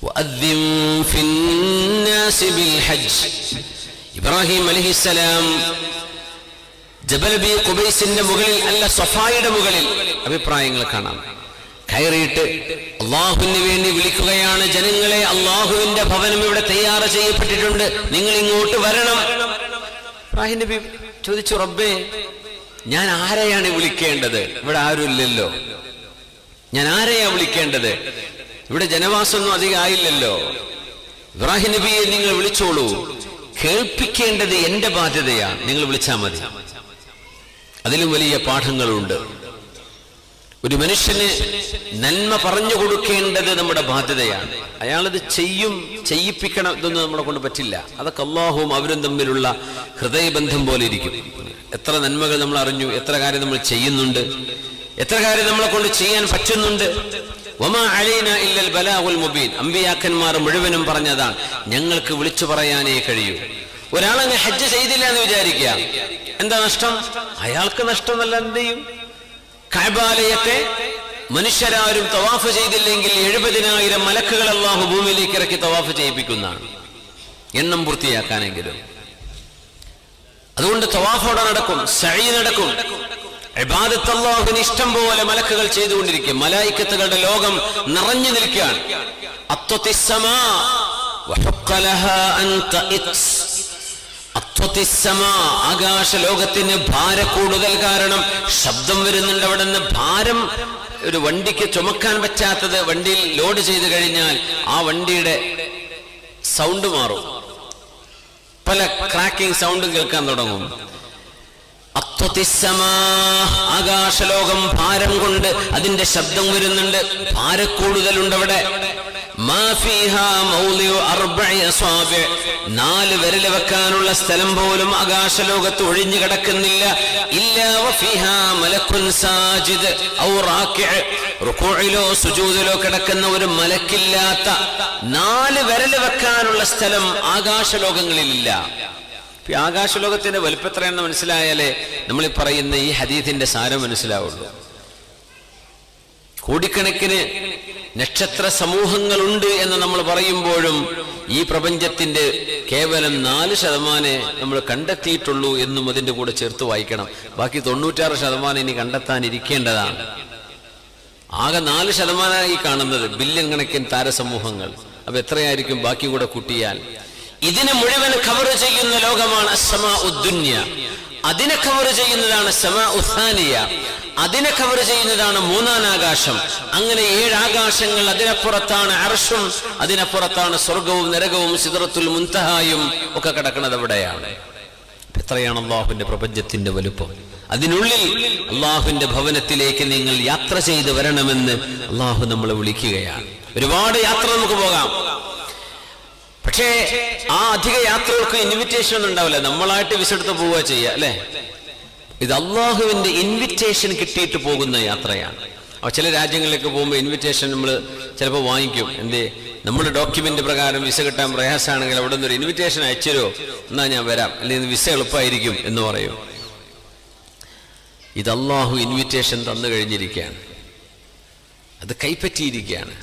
വഅദ്ദിൻ ഫിന്നാസി bill ഹജ്ജ്. ഇബ്രാഹിം അലൈഹിസ്സലാം ജബൽ B ഖുബൈസിന്റെ മുകളിൽ അല്ല സഫായുടെ മുകളിൽ അഭിപ്രായങ്ങൾ കാണാം. കയറിയിട്ട് അള്ളാഹുവിന് വേണ്ടി വിളിക്കുകയാണ്, ജനങ്ങളെ, അള്ളാഹുവിന്റെ ഭവനം ഇവിടെ തയ്യാർ ചെയ്യപ്പെട്ടിട്ടുണ്ട്, നിങ്ങൾ ഇങ്ങോട്ട് വരണം. ഇബ്രാഹിം നബി ചോദിച്ചു, റബ്ബേ, ഞാൻ ആരെയാണ് വിളിക്കേണ്ടത്? ഇവിടെ ആരുമില്ലല്ലോ, ഞാൻ ആരെയാ വിളിക്കേണ്ടത്? ഇവിടെ ജനവാസമൊന്നും അധികം ആയില്ലല്ലോ. ഇബ്രാഹിം നബിയെ നിങ്ങൾ വിളിച്ചോളൂ, കേൾപ്പിക്കേണ്ടത് എന്റെ ബാധ്യതയാണ്, നിങ്ങൾ വിളിച്ചാൽ മതി. അതിലും വലിയ പാഠങ്ങളുണ്ട്. ഒരു മനുഷ്യന് നന്മ പറഞ്ഞു കൊടുക്കേണ്ടത് നമ്മുടെ ബാധ്യതയാണ്. അയാളത് ചെയ്യിപ്പിക്കണം, ഇതൊന്നും നമ്മളെ കൊണ്ട് പറ്റില്ല. അതൊക്കെ അള്ളാഹുവും അവരും തമ്മിലുള്ള ഹൃദയബന്ധം പോലെ ഇരിക്കും. എത്ര നന്മകൾ നമ്മൾ അറിഞ്ഞു, എത്ര കാര്യം നമ്മൾ ചെയ്യുന്നുണ്ട്, എത്ര കാര്യം നമ്മളെ കൊണ്ട് ചെയ്യാൻ പറ്റുന്നുണ്ട്. വമാ അലൈനാ ഇല്ലൽ ബലാഗുൽ മുബീൻ. അമ്പിയാക്കന്മാർ മുഴുവനും പറഞ്ഞതാണ്, ഞങ്ങൾക്ക് വിളിച്ചു പറയാനേ കഴിയൂ. ഒരാളങ്ങ് ഹജ്ജ് ചെയ്തില്ല എന്ന് വിചാരിക്കുക, എന്താ നഷ്ടം? അയാൾക്ക് നഷ്ടമല്ല, എന്ത് ചെയ്യും? കഅബാലയത്തെ മനുഷ്യരാരും തവാഫ് ചെയ്തില്ലെങ്കിൽ 70,000 മലക്കുകൾ അല്ലാഹു ഭൂമിയിലേക്ക് ഇറക്കി തവാഫ് ചെയ്യിപ്പിക്കുന്നതാണ്, എണ്ണം പൂർത്തിയാക്കാനെങ്കിലും. അതുകൊണ്ട് തവാഫ് അവിടെ നടക്കും, സഈ നടക്കും. ഇബാദത്ത് അല്ലാഹുവിന് ഇഷ്ടം പോലെ മലക്കുകൾ ചെയ്തുകൊണ്ടിരിക്കും. മലായിക്കത്തുകളുടെ ലോകം നിറഞ്ഞു നിൽക്കുകയാണ്. അത്വതിസ്സമാ വഹഖ ലഹാ അൻ തഇസ്. ആകാശ ലോകത്തിന് ഭാരക്കൂടുതൽ കാരണം ശബ്ദം വരുന്നുണ്ട്. അവിടെ നിന്ന് ഭാരം ഒരു വണ്ടിക്ക് ചുമക്കാൻ പറ്റാത്തത് വണ്ടിയിൽ ലോഡ് ചെയ്ത് കഴിഞ്ഞാൽ ആ വണ്ടിയുടെ സൗണ്ട് മാറും, പല ക്രാക്കിംഗ് സൗണ്ടും കേൾക്കാൻ തുടങ്ങും. ആകാശലോകം ഭാരം കൊണ്ട് അതിന്റെ ശബ്ദം വരുന്നുണ്ട്, ഭാരക്കൂടുതലുണ്ട് അവിടെ. 4 വിരൽ വെക്കാനുള്ള സ്ഥലം പോലും ആകാശലോകത്ത് ഒഴിഞ്ഞു കിടക്കുന്നില്ല. റുകൂഇലോ സുജൂദിലോ കിടക്കുന്ന ഒരു മലക്കില്ലാത്ത 4 വിരൽ വെക്കാനുള്ള സ്ഥലം ആകാശലോകങ്ങളിലില്ല. ആകാശലോകത്തിന്റെ വലുപ്പം എത്രയാണെന്ന് മനസ്സിലായാലേ നമ്മൾ ഈ പറയുന്ന ഈ ഹദീസിന്റെ സാരം മനസ്സിലാവുള്ളൂ. കോടിക്കണക്കിന് നക്ഷത്ര സമൂഹങ്ങളുണ്ട് എന്ന് നമ്മൾ പറയുമ്പോഴും ഈ പ്രപഞ്ചത്തിന്റെ കേവലം 4% നമ്മൾ കണ്ടെത്തിയിട്ടുള്ളൂ എന്നും അതിന്റെ കൂടെ ചേർത്ത് വായിക്കണം. ബാക്കി 96% ഇനി കണ്ടെത്താനിരിക്കേണ്ടതാണ്. ആകെ 4% ഈ കാണുന്നത് ബില്യൺ കണക്കിന് താരസമൂഹങ്ങൾ. അപ്പൊ എത്രയായിരിക്കും ബാക്കി കൂടെ കൂട്ടിയാൽ? ഇതിനെ മുഴുവൻ കവർ ചെയ്യുന്ന ലോകമാണ് അസ്സമാഉദ് ദുനിയ. അതിനെ കവർ ചെയ്യുന്നതാണ് സമാഉ സാനിയ. അതിനെ കവർ ചെയ്യുന്നതാണ് 3ാം ആകാശം. അങ്ങനെ 7 ആകാശങ്ങൾ. അതിനപ്പുറത്താണ് അർശും, അതിനപ്പുറത്താണ് സ്വർഗവും നരകവും സിദ്റത്തുൽ മുൻതഹായും ഒക്കെ കിടക്കുന്നത് അവിടെയാണ്. എത്രയാണ് അള്ളാഹുവിന്റെ പ്രപഞ്ചത്തിന്റെ വലുപ്പം! അതിനുള്ളിൽ അള്ളാഹുവിന്റെ ഭവനത്തിലേക്ക് നിങ്ങൾ യാത്ര ചെയ്ത് വരണമെന്ന് അള്ളാഹു നമ്മളെ വിളിക്കുകയാണ്. ഒരുപാട് യാത്ര നമുക്ക് പോകാം, പക്ഷേ ആ അധിക യാത്രകൾക്ക് ഇൻവിറ്റേഷൻ ഒന്നും ഉണ്ടാവില്ല. നമ്മളായിട്ട് വിസ എടുത്ത് പോവുക ചെയ്യുക, അല്ലെ? ഇത് അള്ളാഹുവിന്റെ ഇൻവിറ്റേഷൻ കിട്ടിയിട്ട് പോകുന്ന യാത്രയാണ്. ചില രാജ്യങ്ങളിലേക്ക് പോകുമ്പോൾ ഇൻവിറ്റേഷൻ നമ്മൾ ചിലപ്പോൾ വാങ്ങിക്കും. എന്തേ, നമ്മുടെ ഡോക്യുമെന്റ് പ്രകാരം വിസ കിട്ടാൻ പ്രയാസമാണെങ്കിൽ അവിടെ നിന്നൊരു ഇൻവിറ്റേഷൻ അയച്ചരോ, എന്നാ ഞാൻ വരാം, അല്ലെങ്കിൽ വിസ എളുപ്പമായിരിക്കും എന്ന് പറയും. ഇത് അള്ളാഹു ഇൻവിറ്റേഷൻ തന്നു കഴിഞ്ഞിരിക്കുകയാണ്, അത് കൈപ്പറ്റിയിരിക്കുകയാണ്.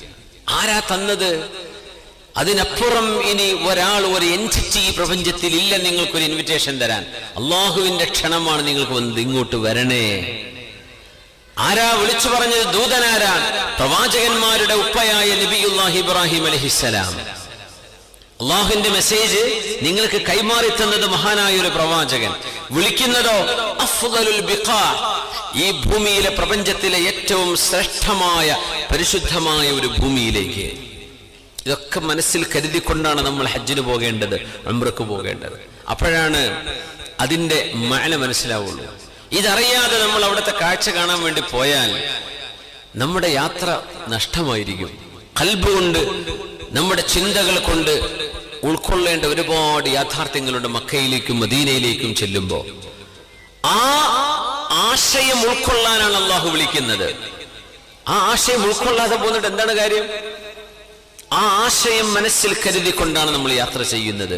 ആരാ തന്നത്? അതിനപ്പുറം ഇനി ഒരാൾ, ഒരു എൻറ്റിറ്റി പ്രപഞ്ചത്തിൽ ഇല്ല നിങ്ങൾക്കൊരു ഇൻവിറ്റേഷൻ തരാൻ. അള്ളാഹുവിന്റെ ക്ഷണമാണ് നിങ്ങൾക്ക് വന്നത്, ഇങ്ങോട്ട് വരണേ. ആരാ വിളിച്ചു പറഞ്ഞത്? ദൂതനാരാൻ? പ്രവാചകന്മാരുടെ ഉപ്പയായ നബിയുല്ലാഹി ഇബ്രാഹിം അലൈഹിസ്സലാം. അള്ളാഹുവിന്റെ മെസ്സേജ് നിങ്ങൾക്ക് കൈമാറി തന്നത് മഹാനായ ഒരു പ്രവാചകൻ. വിളിക്കുന്നതോ അഫ്ദലുൽ ബിഖാ, ഈ ഭൂമിയിലെ പ്രപഞ്ചത്തിലെ ഏറ്റവും ശ്രേഷ്ഠമായ പരിശുദ്ധമായ ഒരു ഭൂമിയിലേക്ക്. ഇതൊക്കെ മനസ്സിൽ കരുതിക്കൊണ്ടാണ് നമ്മൾ ഹജ്ജിന് പോകേണ്ടത്, ഉംറക്ക് പോകേണ്ടത്. അപ്പോഴാണ് അതിന്റെ മഅന മനസ്സിലാവുള്ളൂ. ഇതറിയാതെ നമ്മൾ അവിടുത്തെ കാഴ്ച കാണാൻ വേണ്ടി പോയാൽ നമ്മുടെ യാത്ര നഷ്ടമായിരിക്കും. ഖൽബ് കൊണ്ട്, നമ്മുടെ ചിന്തകൾ കൊണ്ട് ഉൾക്കൊള്ളേണ്ട ഒരുപാട് യാഥാർത്ഥ്യങ്ങളുണ്ട്. മക്കയിലേക്കും മദീനയിലേക്കും ചെല്ലുമ്പോൾ ആ ആശയം ഉൾക്കൊള്ളാനാണ് അള്ളാഹു വിളിക്കുന്നത്. ആ ആശയം ഉൾക്കൊള്ളാതെ പോന്നിട്ട് എന്താണ് കാര്യം? ആ ആശയം മനസ്സിൽ കരുതിക്കൊണ്ടാണ് നമ്മൾ യാത്ര ചെയ്യുന്നത്.